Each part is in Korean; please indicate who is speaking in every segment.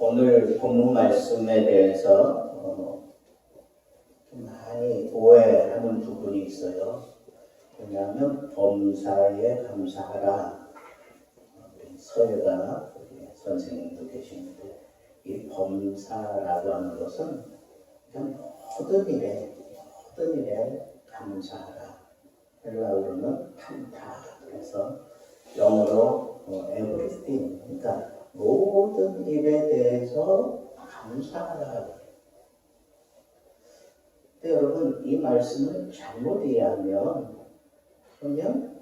Speaker 1: 오늘 본문 말씀에 대해서 많이 오해하는 부분이 있어요. 왜냐하면 범사에 감사하라. 서예가 선생님도 계시는데 이 범사라고 하는 것은 그냥 모든 일에 감사하라. 헬라어로는 판타. 그래서 영어로 everything. 그러니까 모든 일에 대해서 감사하라. 근데 여러분 이 말씀을 잘못 이해하면 그러면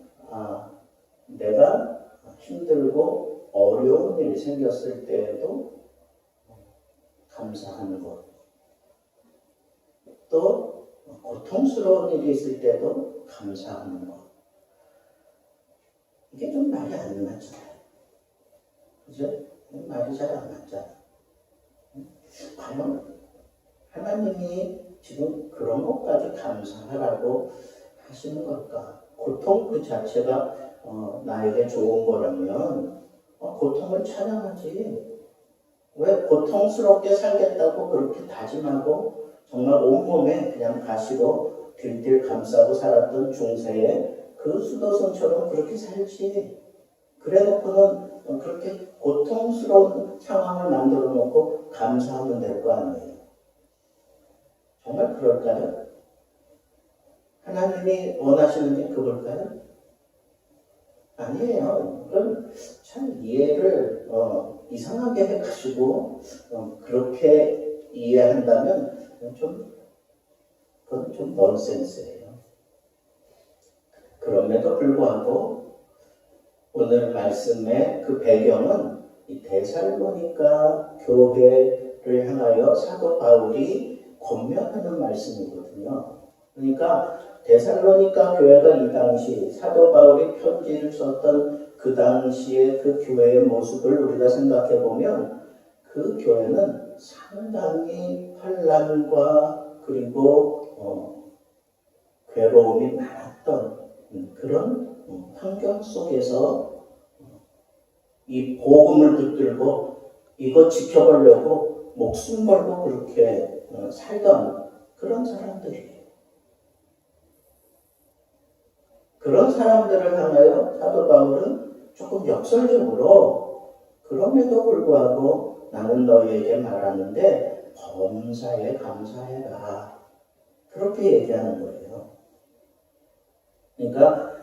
Speaker 1: 내가 힘들고 어려운 일이 생겼을 때에도 감사하는 것, 또 고통스러운 일이 있을 때도 감사하는 것, 이게 좀 말이 안 맞잖아요. 그죠? 말이 잘 안 맞잖아. 과연 하나님이 지금 그런 것까지 감사하라고 하시는 걸까? 고통 그 자체가 나에게 좋은 거라면 고통을 찬양하지. 왜 고통스럽게 살겠다고 그렇게 다짐하고 정말 온몸에 그냥 가시로 딜딜 감싸고 살았던 중세에 그 수도승처럼 그렇게 살지. 그래놓고는 그렇게 고통스러운 상황을 만들어 놓고 감사하면 될 거 아니에요. 정말 그럴까요? 하나님이 원하시는 게 그걸까요? 아니에요. 그건 참 이해를 이상하게 해가지고 그렇게 이해한다면 그건 좀 넌센스예요. 그럼에도 불구하고 오늘 말씀의 그 배경은 이 데살로니가 교회를 향하여 사도 바울이 권면하는 말씀이거든요. 그러니까 데살로니가 교회가 이 당시 사도 바울이 편지를 썼던 그 당시의 그 교회의 모습을 우리가 생각해 보면 그 교회는 상당히 환난과 그리고 괴로움이 많았던 그런 환경 속에서 이 복음을 붙들고 이거 지켜보려고 목숨 걸고 그렇게 살던 그런 사람들이에요. 그런 사람들을 향하여 사도 바울은 조금 역설적으로 그럼에도 불구하고 나는 너희에게 말하는데 범사에 감사해라. 그렇게 얘기하는 거예요. 그러니까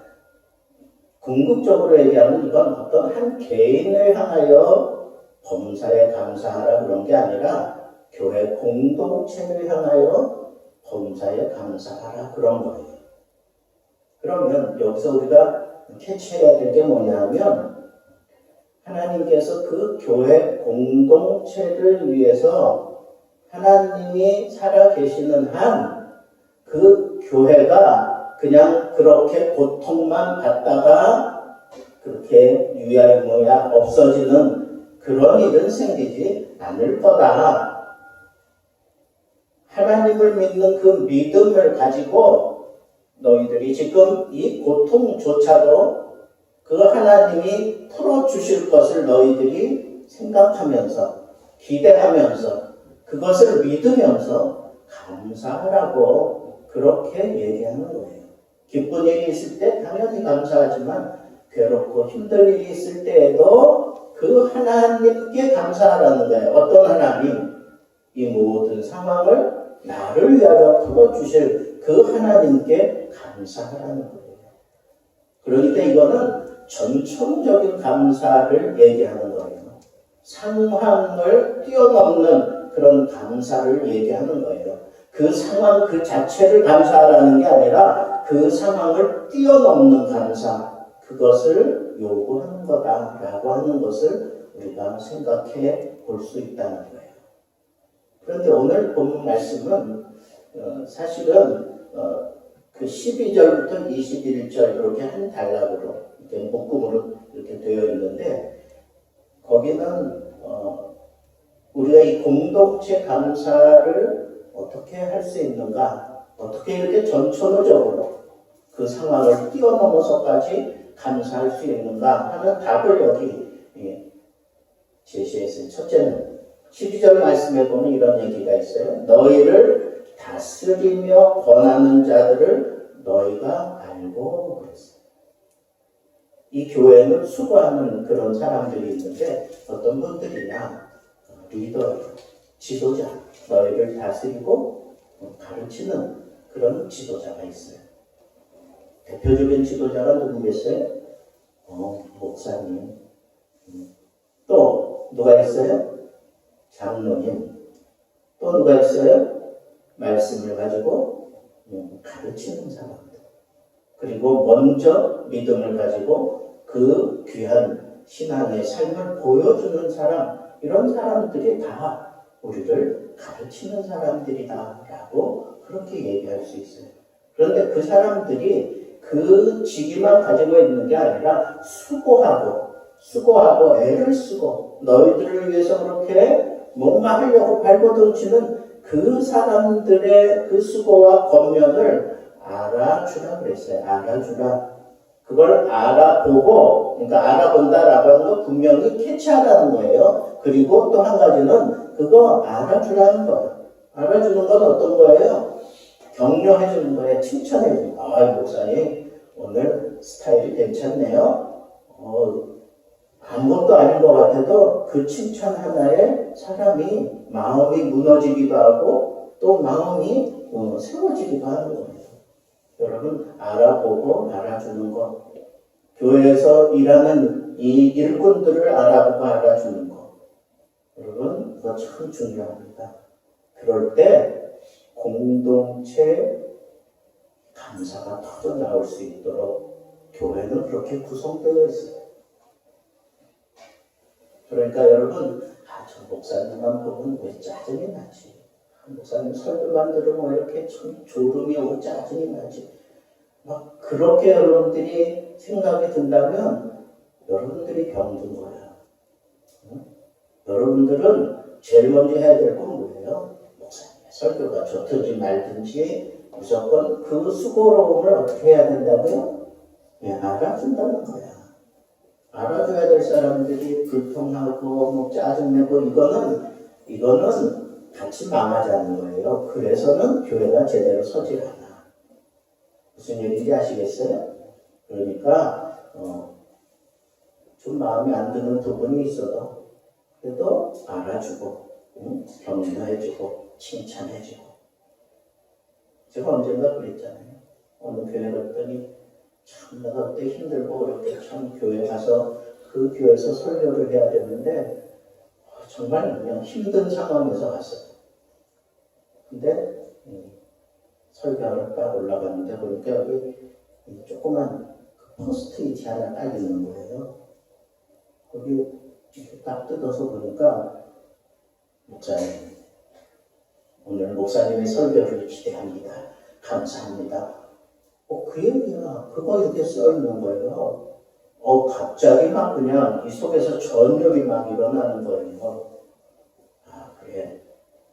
Speaker 1: 궁극적으로 얘기하면 이건 어떤 한 개인을 향하여 범사에 감사하라 그런 게 아니라 교회 공동체를 향하여 범사에 감사하라 그런 거예요. 그러면 여기서 우리가 캐치해야 될 게 뭐냐면 하나님께서 그 교회 공동체를 위해서 하나님이 살아계시는 한 그 교회가 그냥 그렇게 고통만 받다가 그렇게 유야무야 없어지는 그런 일은 생기지 않을 거다. 하나님을 믿는 그 믿음을 가지고 너희들이 지금 이 고통조차도 그 하나님이 풀어주실 것을 너희들이 생각하면서 기대하면서 그것을 믿으면서 감사하라고 그렇게 얘기하는 거예요. 기쁜 일이 있을 때 당연히 감사하지만 괴롭고 힘든 일이 있을 때에도 그 하나님께 감사하라는 거예요. 어떤 하나님? 이 모든 상황을 나를 위하여 풀어주실 그 하나님께 감사하라는 거예요. 그러니까 이거는 전천적인 감사를 얘기하는 거예요. 상황을 뛰어넘는 그런 감사를 얘기하는 거예요. 그 상황 그 자체를 감사하라는 게 아니라 그 상황을 뛰어넘는 감사, 그것을 요구하는 거다라고 하는 것을 우리가 생각해 볼 수 있다는 거예요. 그런데 오늘 본문 말씀은 사실은 그 12절부터 21절 그렇게 한 단락으로 이렇게 묶음으로 이렇게 되어 있는데 거기는 우리가 이 공동체 감사를 어떻게 할 수 있는가, 어떻게 이렇게 전천후적으로 그 상황을 뛰어넘어서까지 감사할 수 있는가 하는 답을 여기 제시했어요. 첫째는 12절 말씀에 보면 이런 얘기가 있어요. 너희를 다스리며 권하는 자들을 너희가 알고 그랬어요. 이 교회는 수고하는 그런 사람들이 있는데 어떤 분들이냐, 리더, 지도자, 너희를 다스리고 가르치는 그런 지도자가 있어요. 대표적인 지도자가 누구겠어요? 목사님. 또 누가 있어요? 장로님. 또 누가 있어요? 말씀을 가지고 가르치는 사람들. 그리고 먼저 믿음을 가지고 그 귀한 신앙의 삶을 보여주는 사람, 이런 사람들이 다 우리를 가르치는 사람들이다라고 그렇게 얘기할 수 있어요. 그런데 그 사람들이 그 직위만 가지고 있는 게 아니라 수고하고 애를 쓰고 너희들을 위해서 그렇게 목마르려고 발버둥치는 그 사람들의 그 수고와 권면을 알아주라 그랬어요. 알아주라. 그걸 알아보고, 그러니까 알아본다라고 하는 건 분명히 캐치하라는 거예요. 그리고 또 한 가지는 그거 알아주라는 거예요. 알아주는 건 어떤 거예요? 격려해 주는 거예요. 칭찬해 주는 거예요. 아, 목사님 오늘 스타일이 괜찮네요. 아무것도 아닌 것 같아도 그 칭찬 하나에 사람이 마음이 무너지기도 하고 또 마음이 세워지기도 하는 거예요. 여러분, 알아보고 알아주는 것, 교회에서 일하는 이 일꾼들을 알아보고 알아주는 것, 여러분 그거 참 중요합니다. 그럴 때 공동체 감사가 터져 나올 수 있도록 교회는 그렇게 구성되어 있어요. 그러니까 여러분, 저 목사님만 보면 왜 짜증이 나지? 목사님 설교만 들으면 이렇게 참 졸음이 오고 짜증이 나지? 막 그렇게 여러분들이 생각이 든다면 여러분들이 병든 거야. 여러분들은 제일 먼저 해야 될 건 뭐예요? 목사님의 설교가 좋든지 말든지 무조건 그 수고로움을 어떻게 해야 된다고요? 알아준다는 거야. 알아줘야 될 사람들이 불평하고 짜증내고 이거는 같이 망하자는 거예요. 그래서는 교회가 제대로 서질 않아. 무슨 얘기인지 아시겠어요? 그러니까 좀 마음에 안 드는 부분이 있어도 그래도 알아주고 격려해주고 칭찬해주고. 제가 언젠가 그랬잖아요. 어느 교회 갔더니 참 내가 그때 힘들고 이렇게 참 교회 가서 그 교회에서 설교를 해야 되는데 정말 그냥 힘든 상황에서 갔어요. 근데 설교하러 딱 올라갔는데 보니까 여기 조그만 포스트잇이 하나 딱 있는 거예요. 거기 이렇게 딱 뜯어서 보니까 목사님, 오늘 목사님의 설교를 기대합니다. 감사합니다. 그 얘기야. 그거 이렇게 써 있는 거예요. 갑자기 막 그냥 이 속에서 전율이 막 일어나는 거예요. 아, 그래.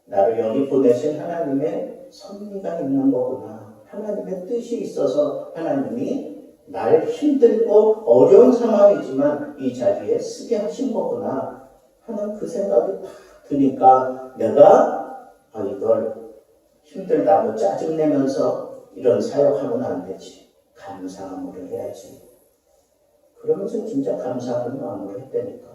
Speaker 1: 나를 여기 보내신 하나님의 섭리가 있는 거구나. 하나님의 뜻이 있어서 하나님이 날 힘들고 어려운 상황이지만 이 자리에 쓰게 하신 거구나 하는 그 생각이 딱 드니까 내가 이걸 힘들다고 짜증내면서 이런 사역하면 안 되지. 감사함으로 해야지. 그러면서 진짜 감사하는 마음으로 했다니까.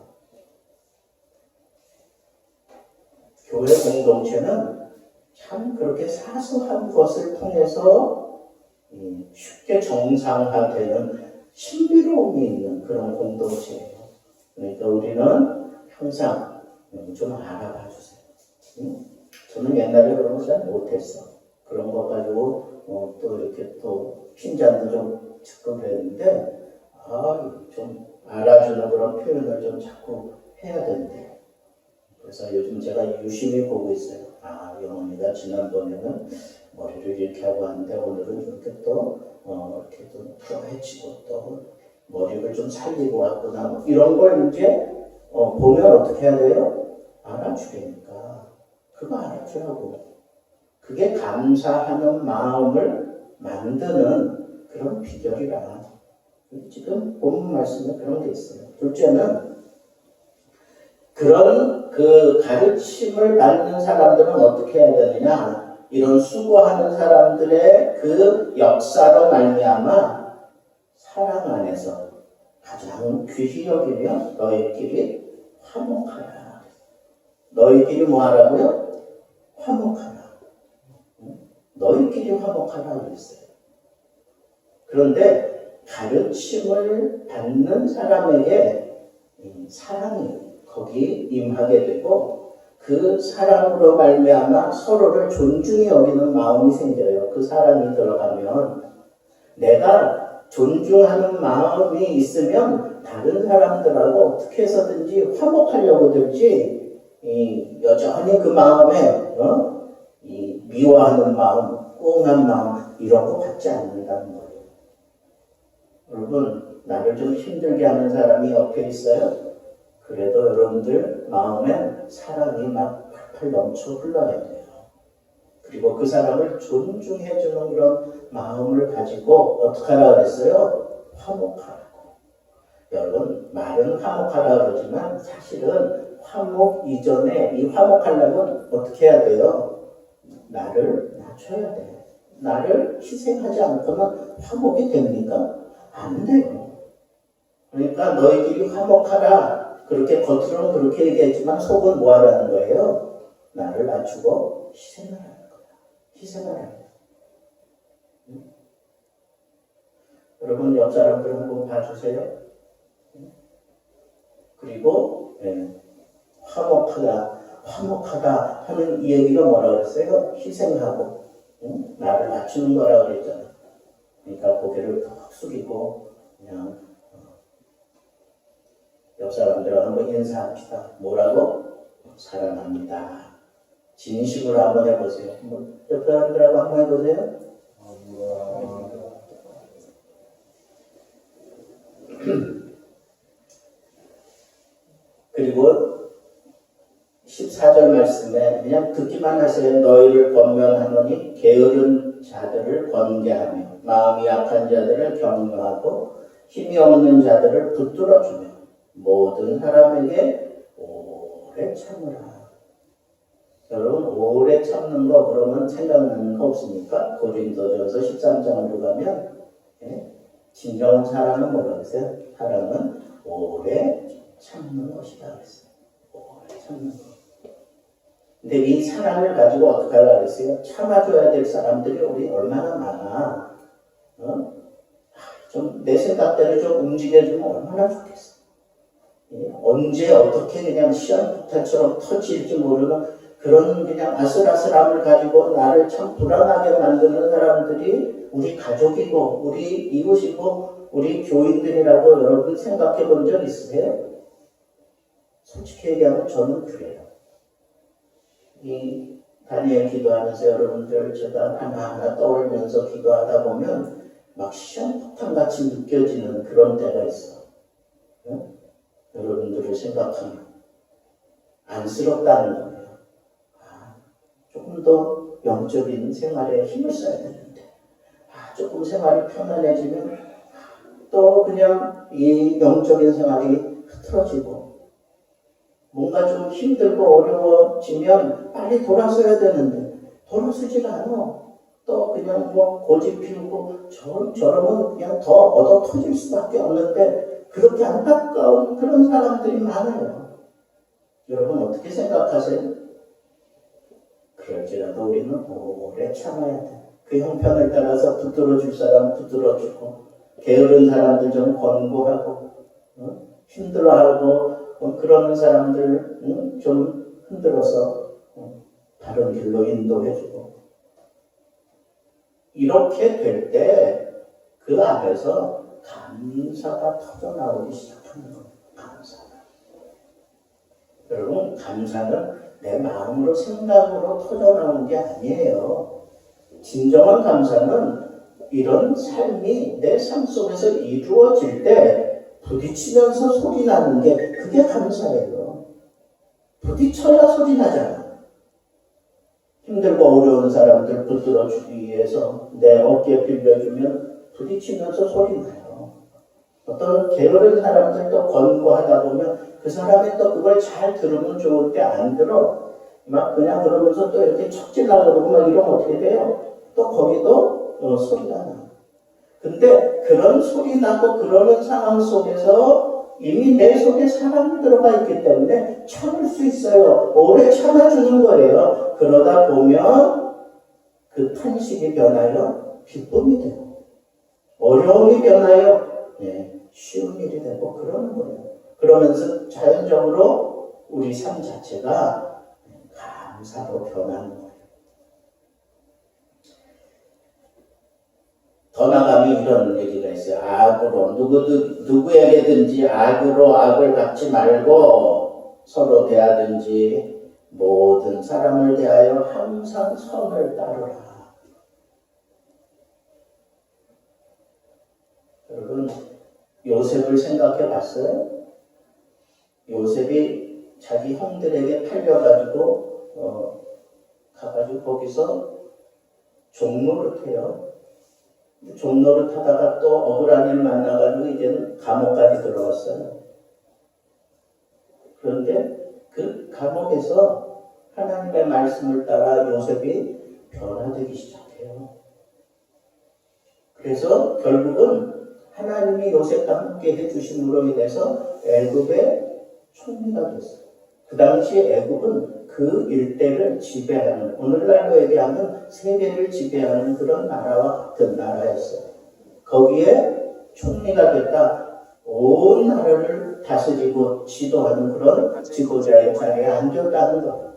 Speaker 1: 교회 공동체는 참 그렇게 사소한 것을 통해서 쉽게 정상화되는 신비로움이 있는 그런 공동체예요. 그러니까 우리는 항상 좀 알아봐 주세요. 저는 옛날에 그런 거 잘 못했어. 그런 거 가지고 또 이렇게 또 핀잔도 좀 찾고 그랬는데 좀 알아주는 그런 표현을 좀 자꾸 해야 되는데. 그래서 요즘 제가 유심히 보고 있어요. 영원이가 지난번에는 머리를 이렇게 하고 왔는데 오늘은 이렇게 또 이렇게 좀 풀어헤치고 또 머리를 좀 살리고 왔구나. 이런 걸 이제 보면 어떻게 해야 돼요? 알아주니까 그거 알아주라고. 그게 감사하는 마음을 만드는 그런 비결이라. 지금 본문 말씀에 그런 게 있어요. 둘째는 그 그런 그 가르침을 받는 사람들은 어떻게 해야 되느냐? 이런 수고하는 사람들의 그 역사로 말미암아 사랑 안에서 가장 귀히 여기며 너희끼리 화목하라. 너희끼리 뭐 하라고요? 화목하라. 너희끼리 화목하라 그랬어요. 그런데 가르침을 받는 사람에게 사랑이 거기 임하게 되고 그 사랑으로 말미암아 서로를 존중히 여기는 마음이 생겨요. 그 사랑이 들어가면 내가 존중하는 마음이 있으면 다른 사람들하고 어떻게 해서든지 화목하려고 들지 여전히 그 마음에 이 미워하는 마음, 꽁한 마음 이런 거 갖지 않는다는 거예요. 여러분 나를 좀 힘들게 하는 사람이 옆에 있어요. 그래도 여러분들 마음에 사랑이 막 팔팔 넘쳐 흘러야 돼요. 그리고 그 사람을 존중해주는 그런 마음을 가지고 어떻게 하라 그랬어요? 화목하라고. 여러분 말은 화목하라 그러지만 사실은 화목 이전에 이 화목하려면 어떻게 해야 돼요? 나를 낮춰야 돼. 나를 희생하지 않고는 화목이 됩니까? 안 돼요. 그러니까 너희들이 화목하라. 그렇게 겉으로는 그렇게 얘기했지만 속은 뭐 하라는 거예요? 나를 낮추고 희생하라는 거야. 희생하라는 거야. 여러분 옆 사람들 한번 봐주세요. 그리고 화목하다 하는 이 얘기가 뭐라 그랬어요? 희생하고 나를 낮추는 거라 그랬잖아요. 그러니까 고개를 푹 숙이고 그냥 옆 사람들하고 한번 인사합시다. 뭐라고? 사랑합니다. 진심으로 한번 해보세요. 옆 사람들하고 한번 해보세요. 그리고 14절 말씀에 그냥 듣기만 하세요. 너희를 권면하노니 게으른 자들을 권계하며 마음이 약한 자들을 격려하고 힘이 없는 자들을 붙들어주며 모든 사람에게 오래 참으라. 여러분 오래 참는 거 그러면 생각나는 거 없습니까? 고린도전서 13장으로 가면 진정한 사랑은 뭐라고 했어요? 사랑은 오래 참는 것이다 그랬어요. 오래 참는 것. 근데 이 사랑을 가지고 어떻게 하려고 그랬어요? 참아줘야 될 사람들이 우리 얼마나 많아. 좀 내 생각대로 좀 움직여주면 얼마나 좋겠어. 언제 어떻게 그냥 시한폭탄처럼 터질지 모르는 그런 그냥 아슬아슬함을 가지고 나를 참 불안하게 만드는 사람들이 우리 가족이고 우리 이웃이고 우리 교인들이라고 여러분 생각해 본 적 있으세요? 솔직히 얘기하면 저는 그래요. 이 다니엘 기도하면서 여러분들 제가 하나하나 떠올리면서 기도하다 보면 막 시한폭탄같이 느껴지는 그런 때가 있어. 여러분들을 생각하면 안쓰럽다는 거예요. 조금 더 영적인 생활에 힘을 써야 되는데 조금 생활이 편안해지면 또 그냥 이 영적인 생활이 흐트러지고 뭔가 좀 힘들고 어려워지면 빨리 돌아서야 되는데 돌아서지가 않아. 또 그냥 뭐 고집 피우고 저러면 그냥 더 얻어 터질 수밖에 없는데 그렇게 안타까운 그런 사람들이 많아요. 여러분 어떻게 생각하세요? 그럴지라도 우리는 오래 참아야 돼. 그 형편을 따라서 붙들어줄 사람 붙들어주고 게으른 사람들 좀 권고하고 힘들어하고 그러는 사람들 좀 흔들어서 바른 길로 인도해주고 이렇게 될 때 그 안에서 감사가 터져나오기 시작하는 거예요. 감사가. 여러분 감사는 내 마음으로 생각으로 터져나오는 게 아니에요. 진정한 감사는 이런 삶이 내 삶 속에서 이루어질 때 부딪히면서 소리 나는 게 그게 감사예요. 부딪혀야 소리 나잖아. 힘들고 어려운 사람들 붙들어주기 위해서 내 어깨 빌려주면 부딪히면서 소리 나요. 어떤 게으른 사람들도 권고하다 보면 그 사람이 또 그걸 잘 들으면 좋은데 안 들어. 막 그냥 그러면서 또 이렇게 척질라고 그러고 막 이러면 어떻게 돼요? 또 거기도 소리가 나. 근데 그런 소리 나고 그러는 상황 속에서 이미 내 속에 사랑이 들어가 있기 때문에 참을 수 있어요. 오래 참아주는 거예요. 그러다 보면 그 탄식이 변하여 기쁨이 되고 어려움이 변하여 쉬운 일이 되고 그러는 거예요. 그러면서 자연적으로 우리 삶 자체가 감사로 변하는 거예요. 더 나가면 이런 얘기가 있어요. 악으로 누구에게든지 악으로 악을 갚지 말고 서로 대하든지 모든 사람을 대하여 항상 선을 따르라. 여러분 요셉을 생각해 봤어요? 요셉이 자기 형들에게 팔려가지고 가가지고 거기서 종노릇해요. 종노릇 하다가 또 억울한 일 만나가지고 이제는 감옥까지 들어갔어요. 그런데 그 감옥에서 하나님의 말씀을 따라 요셉이 변화되기 시작해요. 그래서 결국은 하나님이 요셉과 함께 해주심으로 인해서 애굽의 총리가 됐어요. 그 당시 애굽은 그 일대를 지배하는, 오늘날로 얘기하면 세계를 지배하는 그런 나라와 같은 나라였어요. 거기에 총리가 됐다. 온 나라를 다스리고 지도하는 그런 지도자의 자리에 앉았다는 것.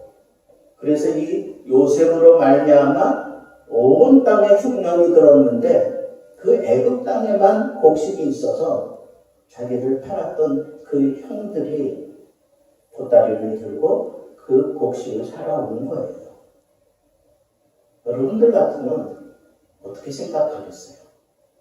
Speaker 1: 그래서 이 요셉으로 말미암아 온 땅에 흉년이 들었는데 그 애굽 땅에만 곡식이 있어서 자기를 팔았던 그 형들이 보따리를 들고 그 곡식을 사러 오는 거예요. 여러분들 같으면 어떻게 생각하겠어요?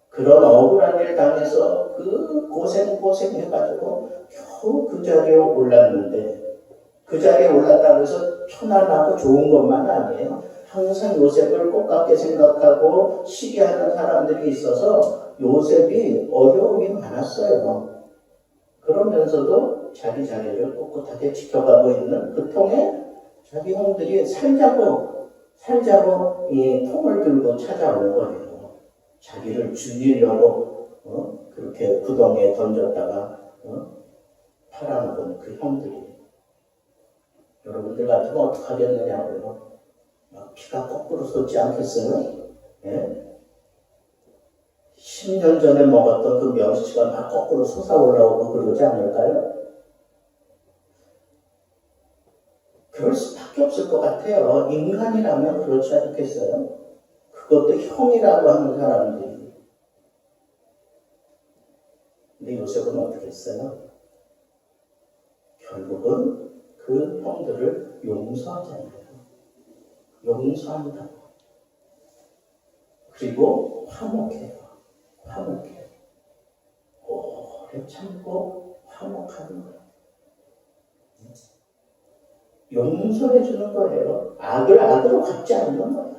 Speaker 1: 그런 억울한 일 당해서 그 고생해가지고 겨우 그 자리에 올랐는데 그 자리에 올랐다고 해서 편안하고 좋은 것만 아니에요. 항상 요셉을 꽃같게 생각하고 시기하는 사람들이 있어서 요셉이 어려움이 많았어요. 그러면서도 자기 자리를 꿋꿋하게 지켜가고 있는 그 통에 자기 형들이 살자고 이 통을 들고 찾아온 거예요. 자기를 죽이려고 그렇게 구덩이에 던졌다가 팔아먹은 그 형들이. 여러분들 같으면 어떻게 하겠느냐고요. 피가 거꾸로 솟지 않겠어요? 예? 10년 전에 먹었던 그 멸치가 막 거꾸로 솟아올라오고 그러지 않을까요? 그럴 수밖에 없을 것 같아요. 인간이라면 그렇지 않겠어요? 그것도 형이라고 하는 사람들이. 근데 요셉은 어떻게 했어요? 결국은 그 형들을 용서하잖아요. 용서한다. 그리고 화목해요. 오래 참고 화목하는 거예요. 용서해 주는 거예요. 악을 악으로 갚지 않는 거예요.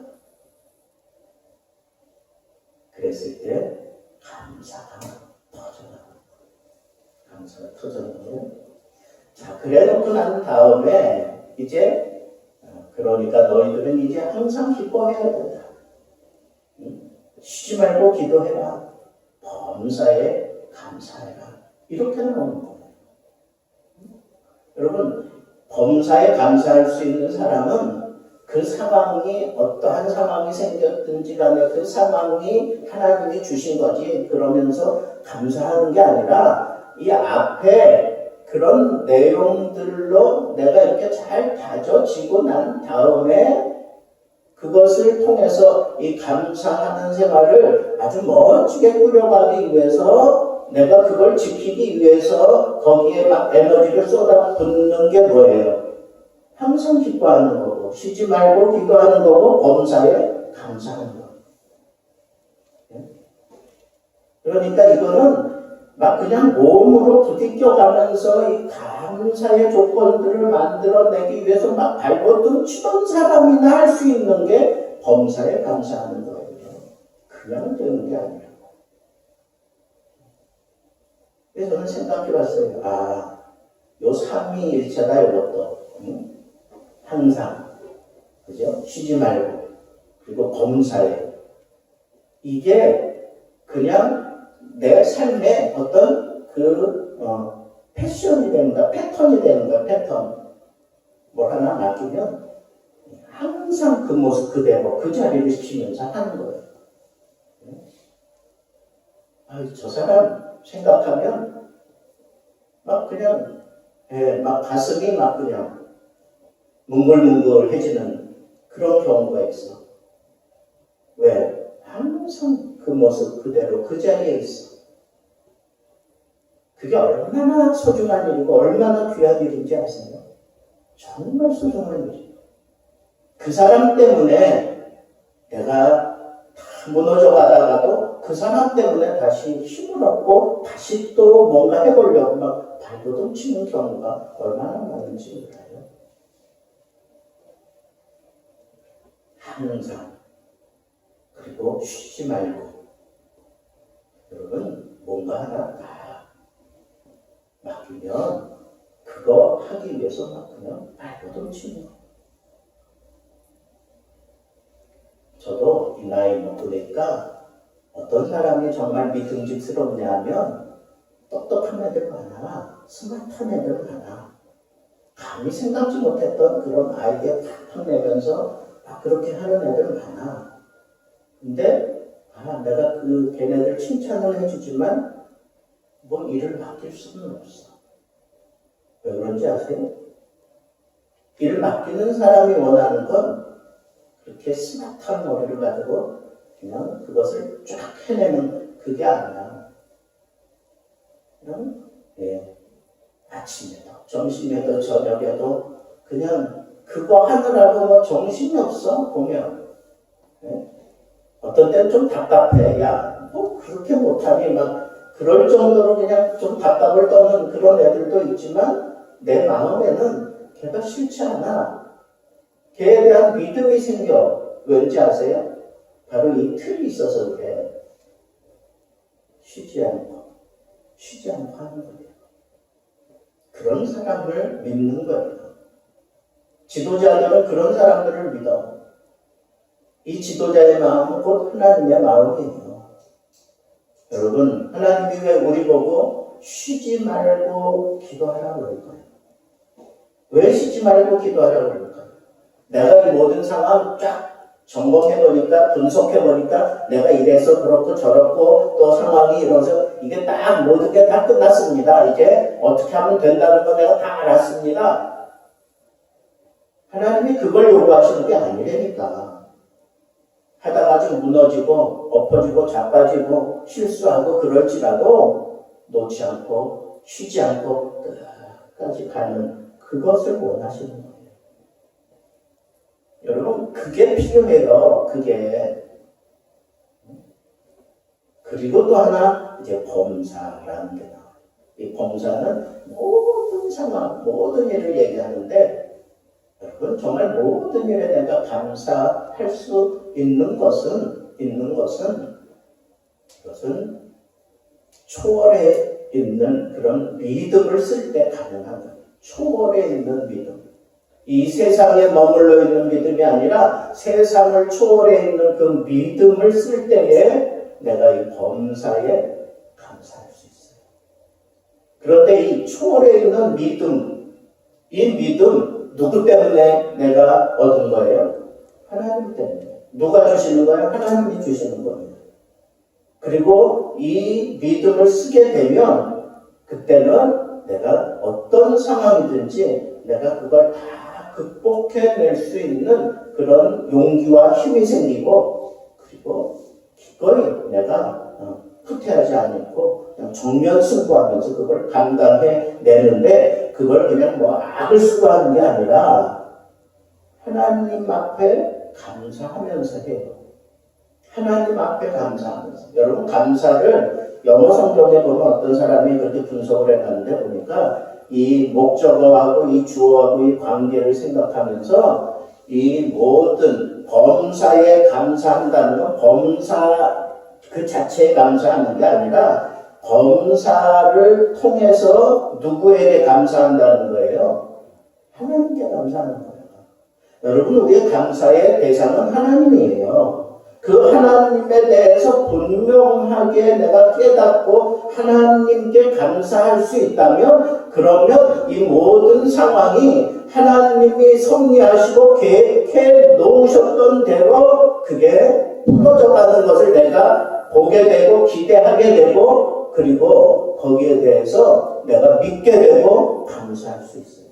Speaker 1: 그랬을 때 감사가 터져나가는 거예요. 자, 그래놓고 난 다음에 이제 그러니까 너희들은 이제 항상 기뻐해야 된다. 쉬지 말고 기도해라. 범사에 감사해라. 이렇게 나오는 거예요. 여러분, 범사에 감사할 수 있는 사람은 그 상황이 어떠한 상황이 생겼든지 간에 그 상황이 하나님이 주신 거지 그러면서 감사하는 게 아니라 이 앞에 그런 내용들로 내가 이렇게 잘 다져지고 난 다음에 그것을 통해서 이 감사하는 생활을 아주 멋지게 꾸려가기 위해서 내가 그걸 지키기 위해서 거기에 막 에너지를 쏟아붓는 게 뭐예요? 항상 기뻐하는 거고 쉬지 말고 기도하는 거고 범사에 감사하는 거. 그러니까 이거는 막 그냥 몸으로 부딪혀가면서 이 감사의 조건들을 만들어내기 위해서 막 발버둥 치던 사람이나 할 수 있는 게 범사에 감사하는 거예요. 그냥 되는 게 아니라. 그래서 저는 생각해봤어요. 요 삼위일체다 이것도. 항상, 그죠? 쉬지 말고, 그리고 범사에. 이게 그냥 내 삶의 어떤 패션이 되는 거야, 패턴이 되는 거야, 패턴. 뭘 하나 맡기면 항상 그 모습 그대로 그 자리를 지키면서 하는 거예요. 저 사람 생각하면 막 그냥 막 가슴이 막 그냥 뭉글뭉글해지는 그런 경우가 있어. 왜? 항상 그 모습 그대로 그 자리에 있어. 그게 얼마나 소중한 일이고 얼마나 귀한 일인지 아세요? 정말 소중한 일이에요. 그 사람 때문에 내가 다 무너져 가다가도 그 사람 때문에 다시 힘을 얻고 다시 또 뭔가 해보려고 막 발버둥 치는 경우가 얼마나 많은지 몰라요. 항상. 그리고 쉬지 말고. 여러분, 뭔가 하나 다 맡기면 그거 하기 위해서 막 그냥 발버둥 치는 거. 저도 이 나이 먹고 보니까 어떤 사람이 정말 믿음직스럽냐 하면 똑똑한 애들 많아. 스마트한 애들 많아. 감히 생각지 못했던 그런 아이디어 팍팍 내면서 막 그렇게 하는 애들 많아. 근데 내가 걔네들 칭찬을 해주지만 뭐 일을 맡길 수는 없어. 왜 그런지 아세요? 일을 맡기는 사람이 원하는 건 그렇게 스마트한 머리를 가지고 그냥 그것을 쫙 해내는 그게 아니야. 그냥 아침에도 점심에도 저녁에도 그냥 그거 하느라고 뭐 정신이 없어 보면. 어떤 때는 좀 답답해. 뭐 그렇게 못하니 막 그럴 정도로 그냥 좀 답답을 떠는 그런 애들도 있지만 내 마음에는 걔가 싫지 않아. 걔에 대한 믿음이 생겨. 왠지 아세요? 바로 이 틀이 있어서 그래. 쉬지 않고 하는 거예요. 그런 사람을 믿는 거예요. 지도자들은 그런 사람들을 믿어. 이 지도자의 마음은 곧 하나님의 마음이에요. 여러분, 하나님이 왜 우리 보고 쉬지 말고 기도하라고 그럴까요? 왜 쉬지 말고 기도하라고 그럴까요? 내가 이 모든 상황 쫙 점검해보니까, 분석해보니까 내가 이래서 그렇고 저렇고 또 상황이 이러서 이게 딱 모든 게 다 끝났습니다. 이제 어떻게 하면 된다는 거 내가 다 알았습니다. 하나님이 그걸 요구하시는 게 아니라니까. 하다가 좀 무너지고 엎어지고 자빠지고 실수하고 그럴지라도 놓지 않고 쉬지 않고 끝까지 가는 그것을 원하시는 거예요. 여러분, 그게 필요해요. 그게. 그리고 또 하나 이제 범사라는 게 나와요. 이 범사는 모든 상황, 모든 일을 얘기하는데 여러분, 정말 모든 일에 내가 감사할 수 있는 것은 그것은 초월해 있는 그런 믿음을 쓸 때 가능한 거예요. 초월해 있는 믿음. 이 세상에 머물러 있는 믿음이 아니라 세상을 초월해 있는 그 믿음을 쓸 때에 내가 이 범사에 감사할 수 있어요. 그런데 이 초월해 있는 믿음, 이 믿음 누구 때문에 내가 얻은 거예요? 하나님 때문에. 누가 주시는 거예요? 하나님이 주시는 거예요. 그리고 이 믿음을 쓰게 되면 그때는 내가 어떤 상황이든지 내가 그걸 다 극복해낼 수 있는 그런 용기와 힘이 생기고 그리고 기꺼이 내가 후퇴하지 않고 그냥 정면 승부하면서 그걸 감당해내는데 그걸 그냥 뭐 악을 수고하는 게 아니라 하나님 앞에 감사하면서 해요. 하나님 앞에 감사하면서. 여러분, 감사를 영어 성경에 보면 어떤 사람이 그렇게 분석을 해놨는데 보니까 이 목적어하고 이 주어하고 이 관계를 생각하면서 이 모든 범사에 감사한다는 건 범사 그 자체에 감사하는 게 아니라 범사를 통해서 누구에게 감사한다는 거예요? 하나님께 감사하는 거예요. 여러분, 우리의 감사의 대상은 하나님이에요. 그 하나님에 대해서 분명하게 내가 깨닫고 하나님께 감사할 수 있다면, 그러면 이 모든 상황이 하나님이 섭리하시고 계획해 놓으셨던 대로 그게 풀어져 가는 것을 내가 보게 되고 기대하게 되고, 그리고 거기에 대해서 내가 믿게 되고 감사할 수 있어요.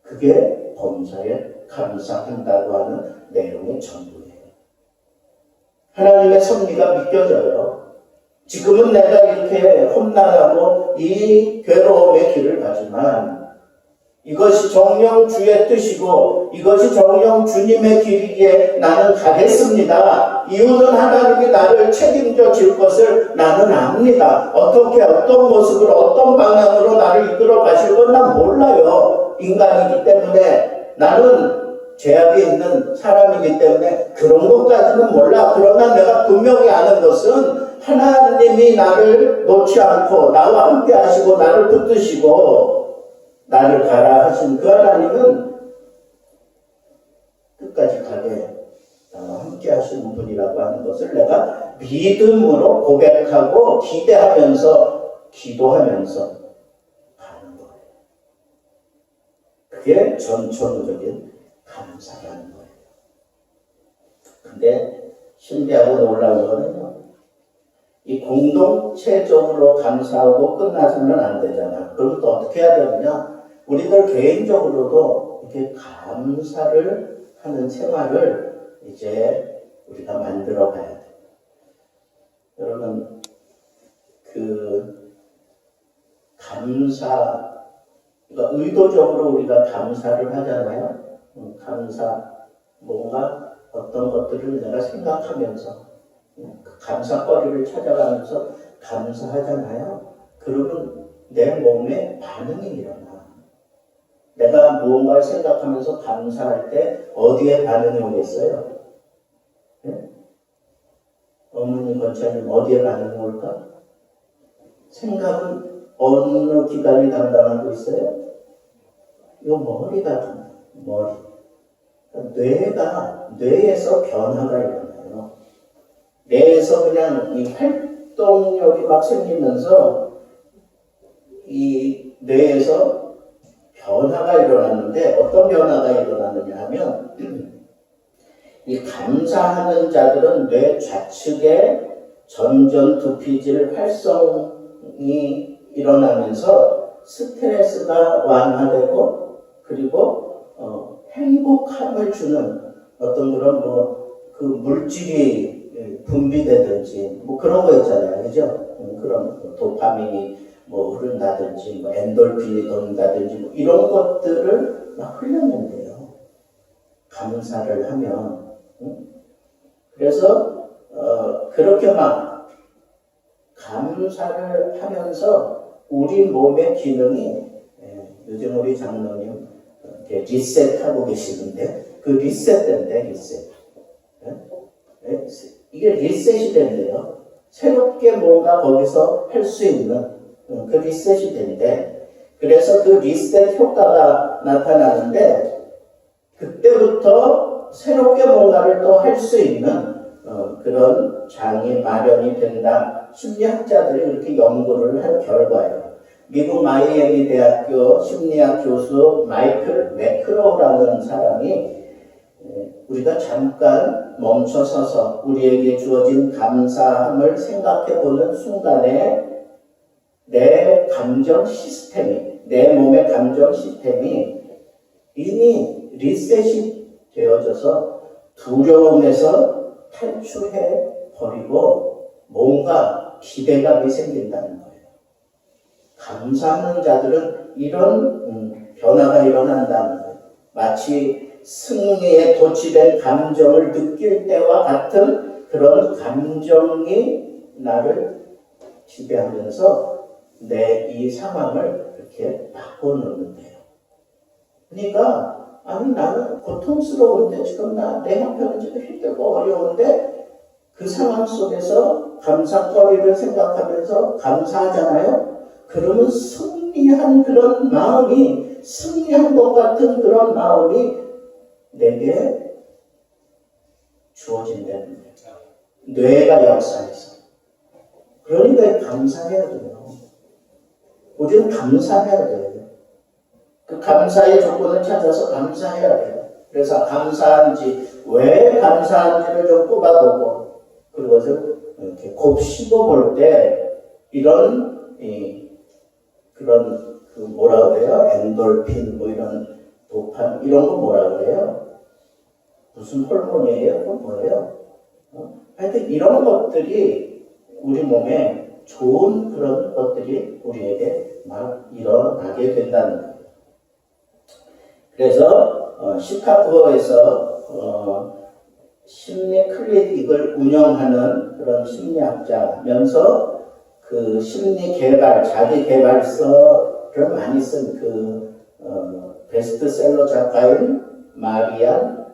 Speaker 1: 그게 범사에 감사한다고 하는 내용의 전부예요. 하나님의 섭리가 믿겨져요. 지금은 내가 이렇게 험난하고 이 괴로움의 길을 가지만 이것이 정녕 주의 뜻이고 이것이 정녕 주님의 길이기에 나는 가겠습니다. 이유는 하나님이 나를 책임져 줄 것을 나는 압니다. 어떻게 어떤 모습으로 어떤 방향으로 나를 이끌어 가실 건 난 몰라요. 인간이기 때문에, 나는 죄악이 있는 사람이기 때문에 그런 것까지는 몰라. 그러나 내가 분명히 아는 것은 하나님이 나를 놓지 않고 나와 함께 하시고 나를 붙드시고 나를 가라 하신 그 하나님은 끝까지 가게 나와 함께 하시는 분이라고 하는 것을 내가 믿음으로 고백하고 기대하면서 기도하면서 가는 거예요. 그게 전천적인 감사라는 거예요. 근데 신비하고 놀라운 거는요, 이 공동체적으로 감사하고 끝나서는 안 되잖아. 그럼 또 어떻게 해야 되느냐? 우리들 개인적으로도 이렇게 감사를 하는 생활을 이제 우리가 만들어 가야 돼. 여러분, 그 감사, 그러니까 의도적으로 우리가 감사를 하잖아요. 감사, 뭔가 어떤 것들을 내가 생각하면서 그 감사거리를 찾아가면서 감사하잖아요. 그러면 내 몸에 반응이 일어나. 내가 무언가를 생각하면서 감사할 때 어디에 반응이 오겠어요? 네? 어머니 권사님 어디에 반응이 올까? 생각은 어느 기관이 담당하고 있어요? 요 머리가 머리. 뇌에서 변화가 일어나요. 뇌에서 그냥 이 활동력이 막 생기면서 이 뇌에서 변화가 일어났는데, 어떤 변화가 일어나느냐 하면 이 감사하는 자들은 뇌 좌측에 전두피질 활성이 일어나면서 스트레스가 완화되고, 그리고 행복함을 주는 어떤 그런 그 물질이 분비되든지 그런 거 있잖아요, 그죠? 그런 도파민이 흐른다든지 엔돌핀이 돈다든지 이런 것들을 막 흘려낸대요. 감사를 하면. 그래서 그렇게 막 감사를 하면서 우리 몸의 기능이, 요즘 우리 장로님 리셋하고 계시는데, 그 리셋된대, 리셋. 이게 리셋이 된대요. 새롭게 뭔가 거기서 할 수 있는 그 리셋이 된대. 그래서 그 리셋 효과가 나타나는데, 그때부터 새롭게 뭔가를 또 할 수 있는 그런 장이 마련이 된다. 심리학자들이 그렇게 연구를 한 결과예요. 미국 마이애미 대학교 심리학 교수 마이클 매크로라는 사람이 우리가 잠깐 멈춰서서 우리에게 주어진 감사함을 생각해보는 순간에 내 감정 시스템이, 내 몸의 감정 시스템이 이미 리셋이 되어져서 두려움에서 탈출해 버리고 뭔가 기대감이 생긴다는 거예요. 감사하는 자들은 이런 변화가 일어난다는 거예요. 마치 승리에 도취된 감정을 느낄 때와 같은 그런 감정이 나를 지배하면서 내 이 상황을 이렇게 바꿔놓는데요. 그러니까 아니 나는 고통스러운데 지금 내 형편은 지금 힘들고 어려운데 그 상황 속에서 감사거리를 생각하면서 감사하잖아요. 그러면 승리한 그런 마음이, 승리한 것 같은 그런 마음이 내게 주어진다는 거예요. 뇌가 역사해서. 그러니까 감사해야 돼요. 우리는 감사해야 돼요. 그 감사의 조건을 찾아서 감사해야 돼요. 그래서 감사한지, 왜 감사한지를 좀 꼽아보고, 그리고 이렇게 곱씹어볼 때, 그런, 뭐라 그래요? 엔돌핀, 뭐 이런 도파민, 이런 거 뭐라 그래요? 무슨 호르몬이에요? 그건 뭐예요? 하여튼 이런 것들이 우리 몸에 좋은 그런 것들이 우리에게 막 일어나게 된다는 거예요. 그래서 시카고에서 심리 클리닉을 운영하는 그런 심리학자면서 그 심리 개발, 자기 개발서를 많이 쓴 베스트셀러 작가인 마리안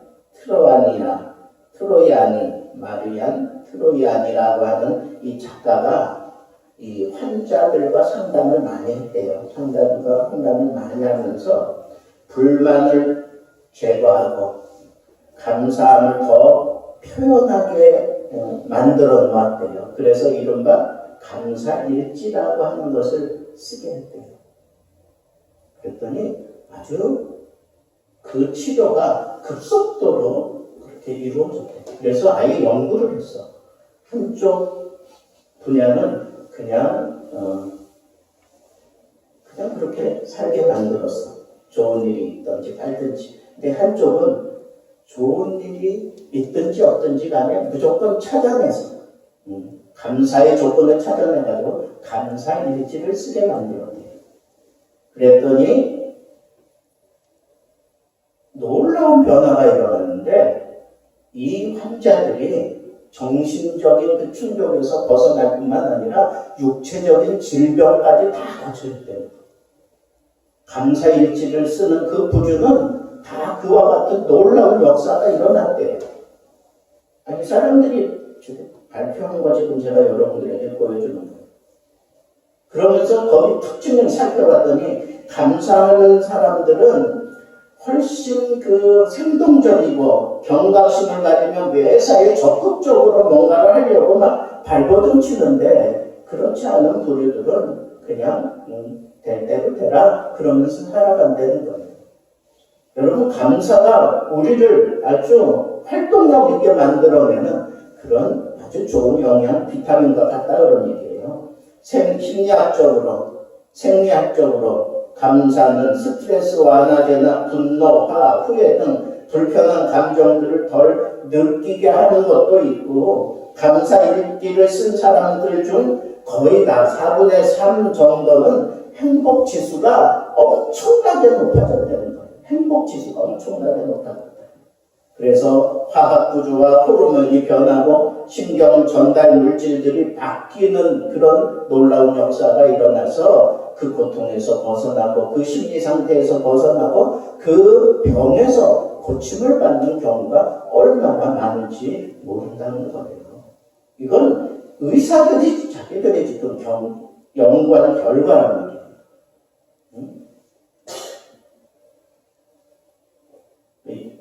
Speaker 1: 트로이아니라고 하는 이 작가가 이 환자들과 상담을 많이 했대요. 상담을 많이 하면서 불만을 제거하고 감사함을 더 표현하게 만들어 놓았대요. 그래서 이른바 감사일지라고 하는 것을 쓰게 했대요. 그랬더니 아주 그 치료가 급속도로 그렇게 이루어졌대요. 그래서 아예 연구를 했어. 한쪽 분야는 그냥 그렇게 살게 만들었어. 좋은 일이 있든지 말든지. 근데 한쪽은 좋은 일이 있든지 없든지 간에 무조건 찾아내서 감사의 조건을 찾아내가지고 감사일지를 쓰게 만들었대요. 그랬더니 놀라운 변화가 일어났는데 이 환자들이 정신적인 그 충격에서 벗어날 뿐만 아니라 육체적인 질병까지 다 거쳤대요. 감사일지를 쓰는 그 부류는 다 그와 같은 놀라운 역사가 일어났대요. 아니, 사람들이 지금 발표한 거 지금 제가 여러분들에게 보여주는 거예요. 그러면서 거기 특징을 살펴봤더니 감사하는 사람들은 훨씬 생동적이고 경각심을 가지면 매사에 적극적으로 뭔가를 하려고 막 발버둥 치는데 그렇지 않은 부류들은 그냥 될 대로 되라 그러면서 살아간다는 거예요. 여러분, 감사가 우리를 아주 활동력 있게 만들어내는 그런 아주 좋은 영양, 비타민과 같다 그런 얘기예요. 생리학적으로 감사는 스트레스 완화제나 분노, 화, 후회 등 불편한 감정들을 덜 느끼게 하는 것도 있고, 감사일기를 쓴 사람들 중 거의 다 4분의 3 정도는 행복지수가 엄청나게 높아졌다는 거예요. 행복지수가 엄청나게 높아졌다. 그래서 화학구조와 호르몬이 변하고 신경 전달 물질들이 바뀌는 그런 놀라운 역사가 일어나서 그 고통에서 벗어나고 그 심리 상태에서 벗어나고 그 병에서 고침을 받는 경우가 얼마나 많은지 모른다는 거예요. 이건 의사들이 자기들이 지금 연구한 결과라는 거예요.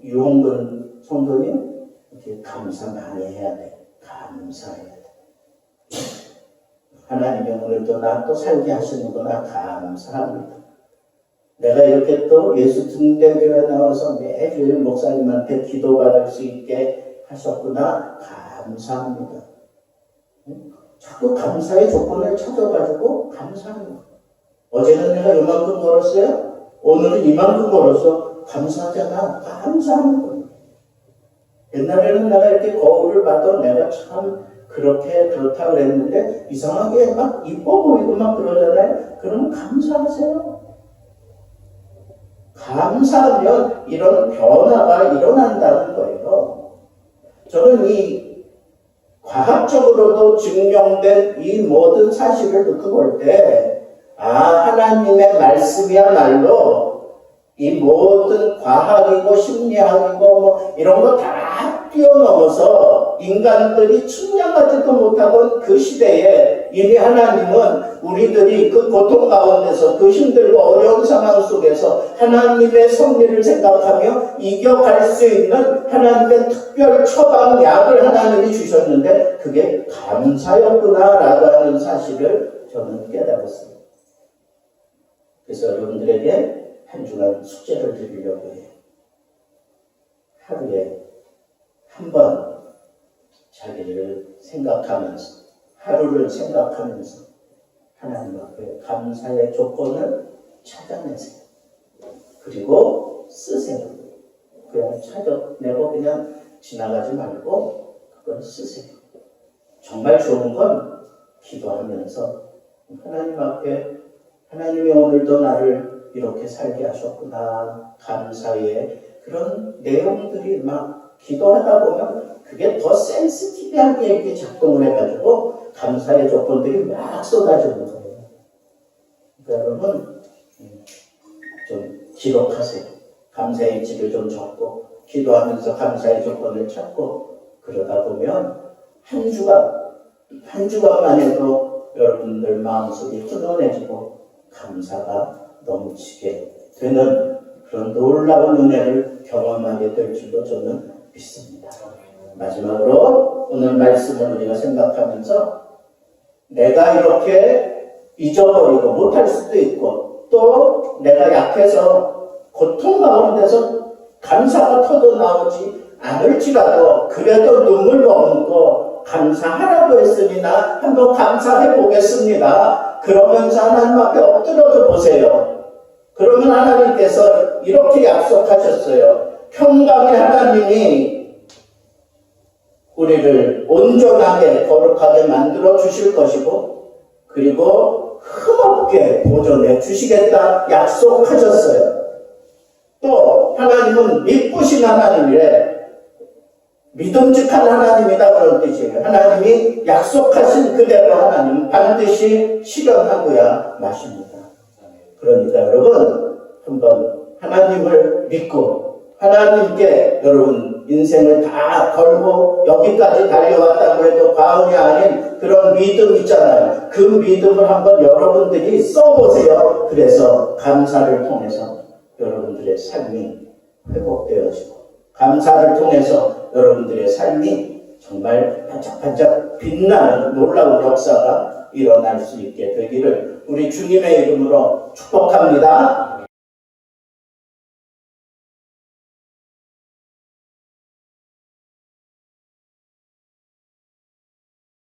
Speaker 1: 유홍근 성도님, 이렇게 감사 많이 해야 돼. 감사해야 돼. 하나님이 오늘도 나 또 살게 하시는구나. 감사합니다. 내가 이렇게 또 예수 등대교회 나와서 매주일 목사님한테 기도받을 수 있게 하셨구나. 감사합니다. 자꾸 감사의 조건을 찾아가지고 감사합니다. 어제는 내가 이만큼 벌었어요? 오늘은 이만큼 벌었어. 감사하잖아. 감사하는 거예요. 옛날에는 내가 이렇게 거울을 봐도 내가 참 그렇다 그랬는데 이상하게 막 이뻐 보이고 막 그러잖아요. 그러면 감사하세요. 감사하면 이런 변화가 일어난다는 거예요. 저는 이 과학적으로도 증명된 이 모든 사실을 놓고 볼 때, 하나님의 말씀이야말로 이 모든 과학이고 심리학이고 뭐 이런 거 다 뛰어넘어서 인간들이 측량하지도 못하던 그 시대에 이미 하나님은 우리들이 그 고통 가운데서 그 힘들고 어려운 상황 속에서 하나님의 섭리를 생각하며 이겨갈 수 있는 하나님의 특별 처방약을 하나님이 주셨는데 그게 감사였구나라고 하는 사실을 저는 깨달았습니다. 그래서 여러분들에게 한 주간 숙제를 드리려고 해요. 하루에 한 번 자기를 생각하면서 하루를 생각하면서 하나님 앞에 감사의 조건을 찾아내세요. 그리고 쓰세요. 그냥 찾아내고 그냥 지나가지 말고 그걸 쓰세요. 정말 좋은 건 기도하면서 하나님 앞에 하나님이 오늘도 나를 이렇게 살게 하셨구나 감사의 그런 내용들이 막 기도하다 보면 그게 더 센시티브하게 이렇게 작동을 해가지고 감사의 조건들이 막 쏟아지는 거예요. 그러니까 여러분 좀 기록하세요. 감사의 일지를 좀 적고 기도하면서 감사의 조건을 찾고 그러다 보면 한 주간만 해도 여러분들 마음속이 훈훈해지고 감사가 넘치게 되는 그런 놀라운 은혜를 경험하게 될 줄로 저는 믿습니다. 마지막으로 오늘 말씀을 우리가 생각하면서 내가 이렇게 잊어버리고 못할 수도 있고 또 내가 약해서 고통 가운데서 감사가 터져나오지 않을지라도 그래도 눈물 머금고 감사하라고 했으니나 한번 감사해 보겠습니다. 그러면서 하나님 앞에 엎드려서 보세요. 그러면 하나님께서 이렇게 약속하셨어요. 평강의 하나님이 우리를 온전하게 거룩하게 만들어 주실 것이고 그리고 흠없게 보존해 주시겠다 약속하셨어요. 또 하나님은 미쁘신 하나님이래. 믿음직한 하나님이다 그런 뜻이에요. 하나님이 약속하신 그대로 하나님은 반드시 실현하고야 마십니다. 그러니까 여러분 한번 하나님을 믿고 하나님께 여러분 인생을 다 걸고 여기까지 달려왔다고 해도 과언이 아닌 그런 믿음 있잖아요. 그 믿음을 한번 여러분들이 써보세요. 그래서 감사를 통해서 여러분들의 삶이 회복되어지고 감사를 통해서 여러분들의 삶이 정말 반짝반짝 빛나는 놀라운 역사가 일어날 수 있게 되기를 우리 주님의 이름으로 축복합니다.